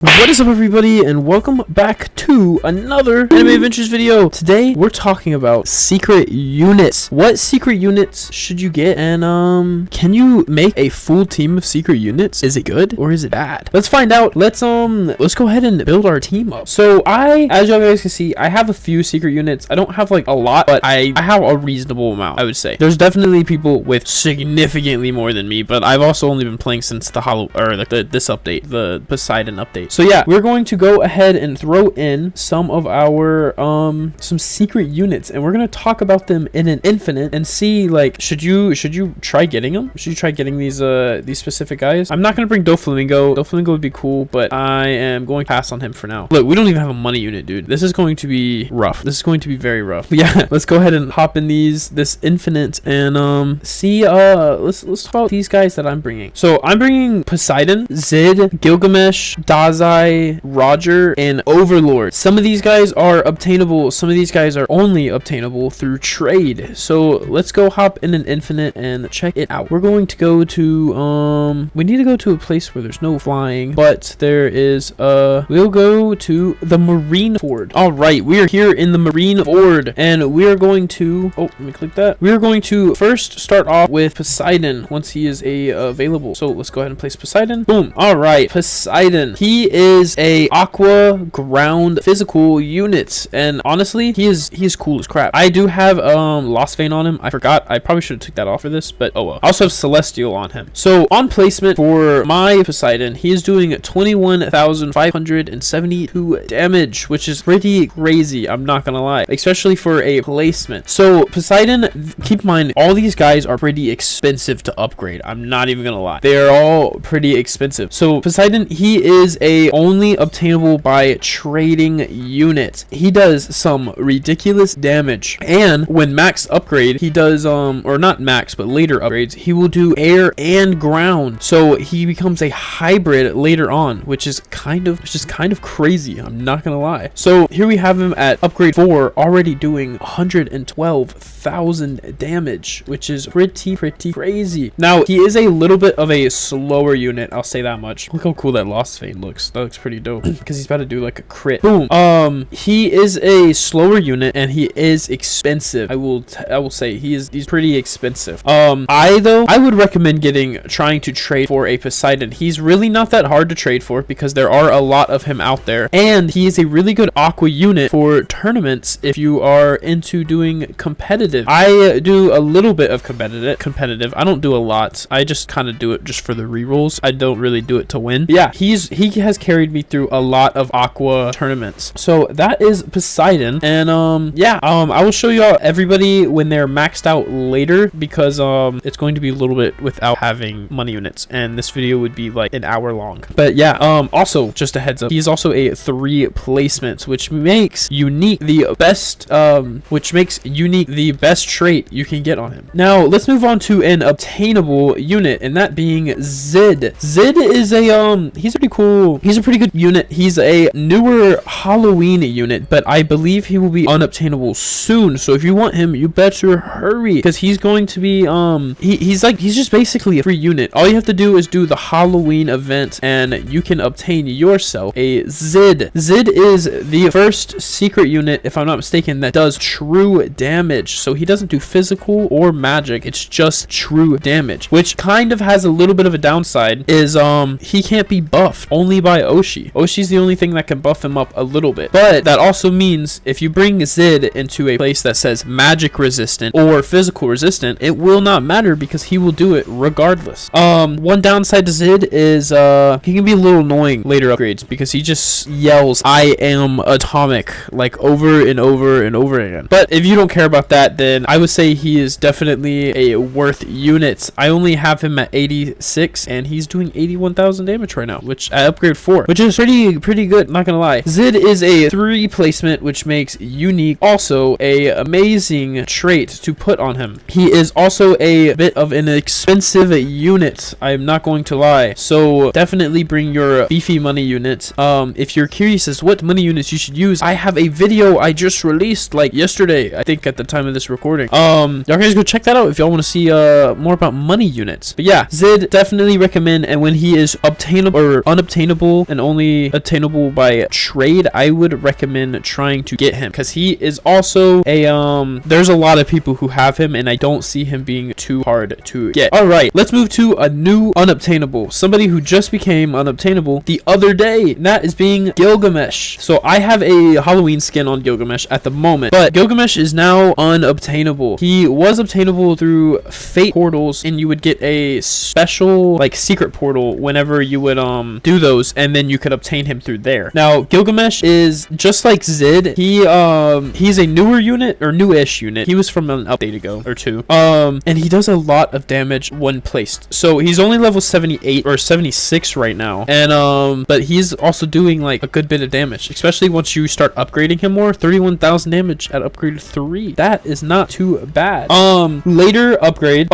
What is up, everybody, and welcome back to another Anime Adventures video. Today we're talking about secret units. What secret units should you get, and can you make a full team of secret units? Is it good or is it bad? Let's find out. Let's go ahead and build our team up. So as you guys can see, I have a few secret units. I don't have like a lot, but I have a reasonable amount, I would say. There's definitely people with significantly more than me, but I've also only been playing since this update, the Poseidon update. So yeah, we're going to go ahead and throw in some of our some secret units, and we're going to talk about them in an infinite and see, like, should you try getting them? Should you try getting these specific guys? I'm not going to bring Doflamingo. Doflamingo would be cool, but I am going to pass on him for now. Look, we don't even have a money unit, dude. This is going to be rough. This is going to be very rough. But yeah, let's go ahead and hop in this infinite and see let's talk about these guys that I'm bringing. So I'm bringing Poseidon, Zid, Gilgamesh, Daai, Roger, and Overlord. Some of these guys are obtainable. Some of these guys are only obtainable through trade. So let's go hop in an infinite and check it out. We're going to go to we need to go to a place where there's no flying, but there is we'll go to the Marine Ford. All right, we are here in the Marine Ford, and we are going to let me click that. We are going to first start off with Poseidon once he is available. So let's go ahead and place Poseidon. Boom. All right, Poseidon. He is a aqua ground physical unit, and honestly, he is cool as crap. I do have Lost Vein on him. I forgot. I probably should have took that off for this, but oh well. I also have Celestial on him. So on placement for my Poseidon, he is doing 21,572 damage, which is pretty crazy. I'm not gonna lie, especially for a placement. So Poseidon, keep in mind, all these guys are pretty expensive to upgrade. I'm not even gonna lie. They're all pretty expensive. So Poseidon, he is a only obtainable by trading unit. He does some ridiculous damage, and when max upgrade, he does or not max, but later upgrades, he will do air and ground. So he becomes a hybrid later on, which is kind of crazy. I'm not gonna lie. So here we have him at upgrade 4, already doing 112,000 damage, which is pretty crazy. Now he is a little bit of a slower unit, I'll say that much. Look how cool that Lost Vein looks. That looks pretty dope because he's about to do like a crit. Boom. He is a slower unit, and he is expensive. I will say he's pretty expensive. I would recommend trying to trade for a Poseidon. He's really not that hard to trade for because there are a lot of him out there, and he is a really good aqua unit for tournaments if you are into doing competitive. I do a little bit of competitive. I don't do a lot. I just kind of do it just for the rerolls. I don't really do it to win. But yeah, he has carried me through a lot of aqua tournaments. So that is Poseidon, and I will show you all everybody when they're maxed out later, because it's going to be a little bit without having money units, and this video would be like an hour long. But yeah, also just a heads up, he's also a 3 placements, which makes unique the best trait you can get on him. Now let's move on to an obtainable unit, and that being Zid. Zid is he's pretty cool. He's a pretty good unit. He's a newer Halloween unit, but I believe he will be unobtainable soon. So if you want him, you better hurry, because he's going to be he's just basically a free unit. All you have to do is do the Halloween event, and you can obtain yourself a Zid. Zid is the first secret unit, if I'm not mistaken, that does true damage. So he doesn't do physical or magic. It's just true damage, which kind of has a little bit of a downside, is he can't be buffed only by Oshi. Oshi's the only thing that can buff him up a little bit. But that also means if you bring Zid into a place that says magic resistant or physical resistant, it will not matter because he will do it regardless. One downside to Zid is he can be a little annoying later upgrades, because he just yells "I am atomic" like over and over and over again. But if you don't care about that, then I would say he is definitely a worth unit. I only have him at 86, and he's doing 81,000 damage right now, which at upgrade 4, which is pretty good, not gonna lie. Zid is a 3 placement, which makes unique also a amazing trait to put on him. He is also a bit of an expensive unit, I'm not going to lie. So definitely bring your beefy money unit. If you're curious as what money units you should use, I have a video I just released like yesterday, I think, at the time of this recording. Y'all guys go check that out if y'all want to see more about money units. But yeah, Zid definitely recommend, and when he is obtainable or unobtainable unobtainable and only obtainable by trade, I would recommend trying to get him, because he is also a there's a lot of people who have him, and I don't see him being too hard to get. All right, let's move to a new unobtainable, somebody who just became unobtainable the other day, and that is being Gilgamesh. So I have a Halloween skin on Gilgamesh at the moment, but Gilgamesh is now unobtainable. He was obtainable through fate portals, and you would get a special like secret portal whenever you would do those, and then you could obtain him through there. Now Gilgamesh is just like Zid. He's a newer unit, or newish unit. He was from an update ago or two, and he does a lot of damage when placed. So he's only level 78 or 76 right now, and but he's also doing like a good bit of damage, especially once you start upgrading him more. 31,000 damage at upgrade 3. That is not too bad. Later upgrades,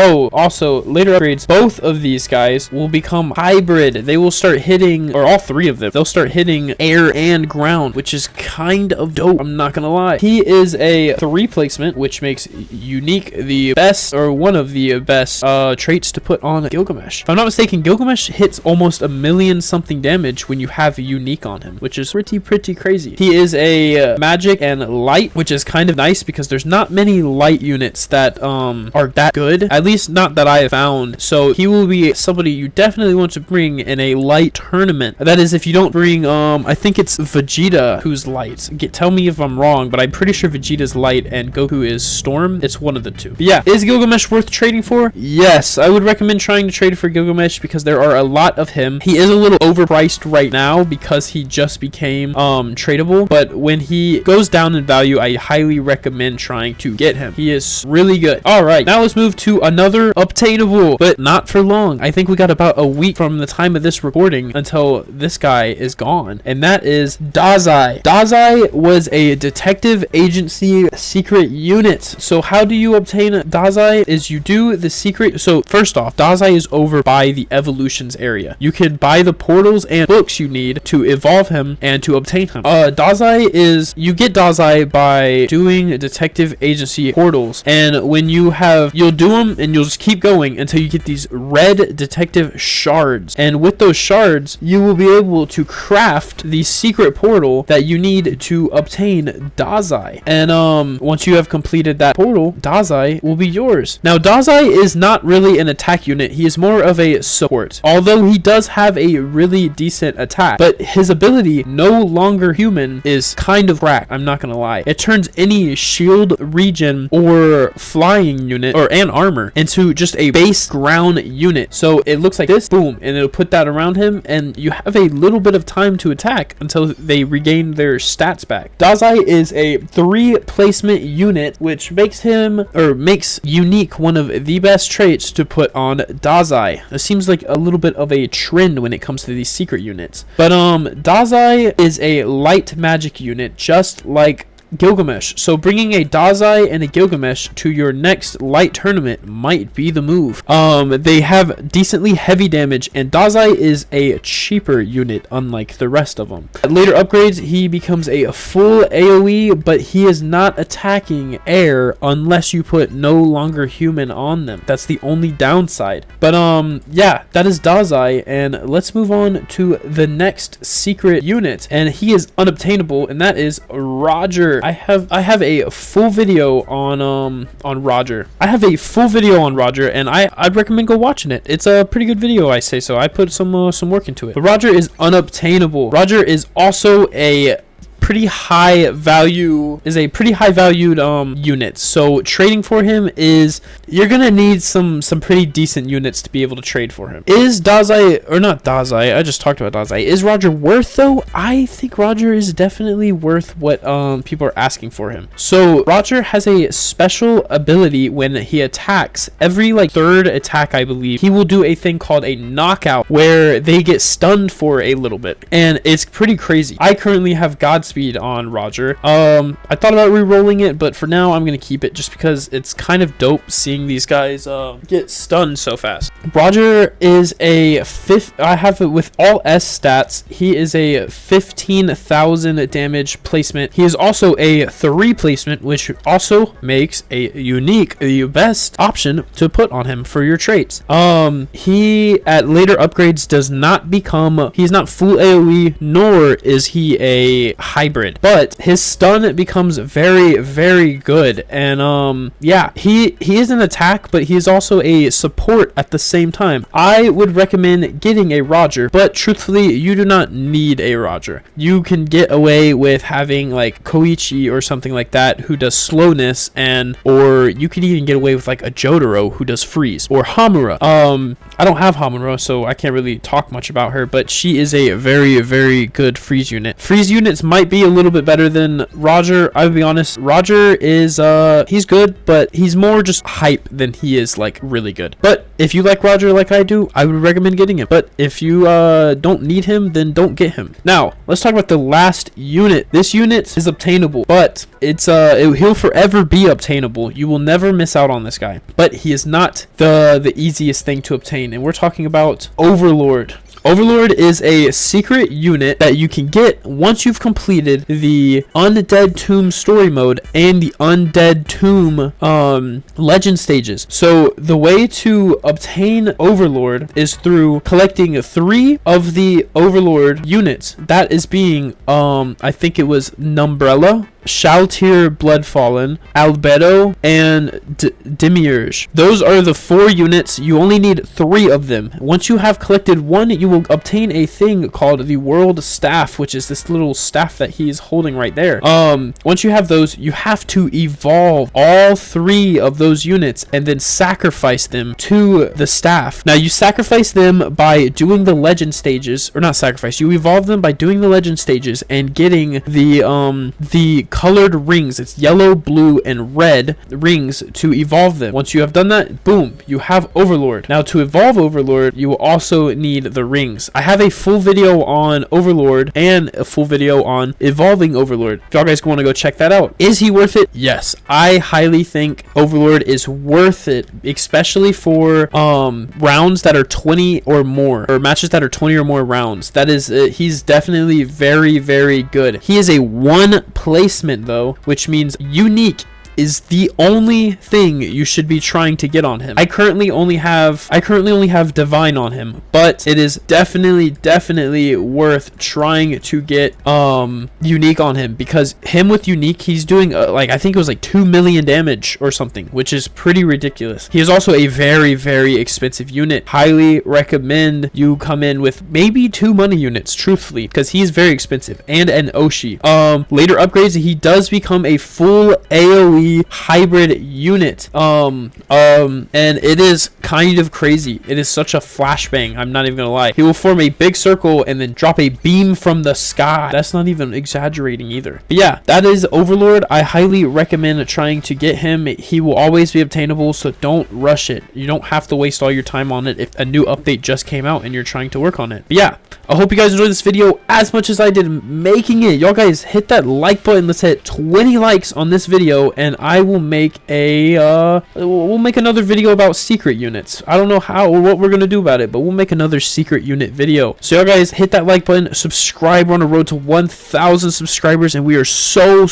both of these guys will become hybrid. They will start hitting, or all three of them, they'll start hitting air and ground, which is kind of dope, I'm not gonna lie. He is a 3 placement, which makes unique the best, or one of the best traits to put on Gilgamesh. If I'm not mistaken, Gilgamesh hits almost 1,000,000 something damage when you have unique on him, which is pretty crazy. He is a magic and light, which is kind of nice because there's not many light units that are that good, at least not that I have found. So he will be somebody you definitely want to bring in a light tournament. That is, if you don't bring I think it's Vegeta who's light. Tell me if I'm wrong, but I'm pretty sure Vegeta's light and Goku is storm. It's one of the two. But yeah, is Gilgamesh worth trading for? Yes, I would recommend trying to trade for Gilgamesh because there are a lot of him. He is a little overpriced right now because he just became tradable, but when he goes down in value, I highly recommend trying to get him. He is really good. All right, now let's move to another obtainable, but not for long. I think we got about a week from the time of this recording until this guy is gone, and that is Daai. Daai was a detective agency secret unit. So how do you obtain Daai? Is you do the secret. So first off, Daai is over by the evolutions area. You can buy the portals and books you need to evolve him and to obtain him. Daai is, you get Daai by doing detective agency portals, and when you have, you'll do them and you'll just keep going until you get these red detective shards, and with those shards you will be able to craft the secret portal that you need to obtain Daai. And once you have completed that portal, Daai will be yours. Now Daai is not really an attack unit. He is more of a support, although he does have a really decent attack, but his ability, no longer human, is kind of cracked, I'm not gonna lie. It turns any shield, regen, or flying unit, or and armor, into just a base ground unit. So it looks like this, boom, and it'll put that around him, and you have a little bit of time to attack until they regain their stats back. Daai is a 3 placement unit, which makes him, or makes unique, one of the best traits to put on Daai. It seems like a little bit of a trend when it comes to these secret units. But Daai is a light magic unit, just like Gilgamesh. So bringing a Daai and a Gilgamesh to your next light tournament might be the move. They have decently heavy damage, and Daai is a cheaper unit unlike the rest of them. At later upgrades, he becomes a full AoE, but he is not attacking air unless you put no longer human on them. That's the only downside. But yeah, that is Daai, and let's move on to the next secret unit, and he is unobtainable, and that is Roger. I have a full video on Roger. I have a full video on Roger, and I'd recommend go watching it. It's a pretty good video, I say so. I put some work into it. But Roger is unobtainable. Roger is also a pretty high valued unit, so trading for him is, you're gonna need some pretty decent units to be able to trade for him. Is Daai, or not Daai, I just talked about Daai, is Roger worth though? I think Roger is definitely worth what people are asking for him. So Roger has a special ability. When he attacks, every like 3rd attack, I believe, he will do a thing called a knockout, where they get stunned for a little bit, and it's pretty crazy. I currently have Godspeed speed on Roger. I thought about re-rolling it, but for now I'm gonna keep it just because it's kind of dope seeing these guys get stunned so fast. Roger is a I have it with all S stats. He is a 15,000 damage placement. He is also a 3 placement, which also makes a unique, the best option to put on him for your traits. He at later upgrades does not become, he's not full AoE, nor is he a hybrid, but his stun becomes very, very good. And yeah, he is an attack, but he is also a support at the same time. I would recommend getting a Roger, but truthfully, you do not need a Roger. You can get away with having like Koichi or something like that who does slowness, and or you could even get away with like a Jotaro who does freeze, or Hamura. I don't have Hamura, so I can't really talk much about her, but she is a very, very good freeze unit. Freeze units might be a little bit better than Roger. I would be honest, Roger is he's good, but he's more just hype than he is like really good. But if you like Roger like I do, I would recommend getting him. But if you don't need him, then don't get him. Now let's talk about the last unit. This unit is obtainable, but he'll forever be obtainable. You will never miss out on this guy, but he is not the easiest thing to obtain, and we're talking about Overlord. Overlord is a secret unit that you can get once you've completed the Undead Tomb story mode and the Undead Tomb legend stages. So the way to obtain Overlord is through collecting 3 of the Overlord units. That is being I think it was Numbrella, Shaltir Bloodfallen, Albedo, and Demiurge. Those are the 4 units. You only need 3 of them. Once you have collected 1, you will obtain a thing called the World Staff, which is this little staff that he's holding right there. Once you have those, you have to evolve all 3 of those units and then sacrifice them to the staff. Now you sacrifice them by doing the legend stages, or not sacrifice, you evolve them by doing the legend stages and getting the colored rings. It's yellow, blue, and red rings to evolve them. Once you have done that, boom, you have Overlord. Now to evolve Overlord, you will also need the rings. I have a full video on Overlord and a full video on evolving Overlord. If y'all guys want to go check that out. Is he worth it? Yes, I highly think Overlord is worth it, especially for rounds that are 20 or more, or matches that are 20 or more rounds. That is he's definitely very, very good. He is a 1 placement though, which means unique is the only thing you should be trying to get on him. I currently only have divine on him, but it is definitely worth trying to get unique on him, because him with unique, he's doing like I think it was like 2 million damage or something, which is pretty ridiculous. He is also a very, very expensive unit. Highly recommend you come in with maybe 2 money units, truthfully, because he's very expensive, and an Oshi. Later upgrades, he does become a full AoE hybrid unit, and it is kind of crazy. It is such a flashbang, I'm not even gonna lie. He will form a big circle and then drop a beam from the sky. That's not even exaggerating either. But yeah, that is Overlord. I highly recommend trying to get him. He will always be obtainable, so don't rush it. You don't have to waste all your time on it if a new update just came out and you're trying to work on it. But yeah, I hope you guys enjoyed this video as much as I did making it. Y'all guys hit that like button. Let's hit 20 likes on this video, and I will make we'll make another video about secret units. I don't know how or what we're gonna do about it, but we'll make another secret unit video. So y'all guys hit that like button, subscribe. We're on the road to 1,000 subscribers, and we are so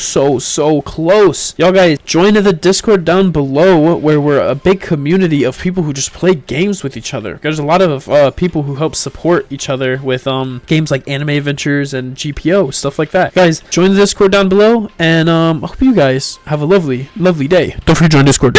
close. Y'all guys join the Discord down below, where we're a big community of people who just play games with each other. There's a lot of people who help support each other with games like Anime Adventures and GPO, stuff like that. Guys, join the Discord down below, and I hope you guys have a lovely day. Don't forget to join Discord.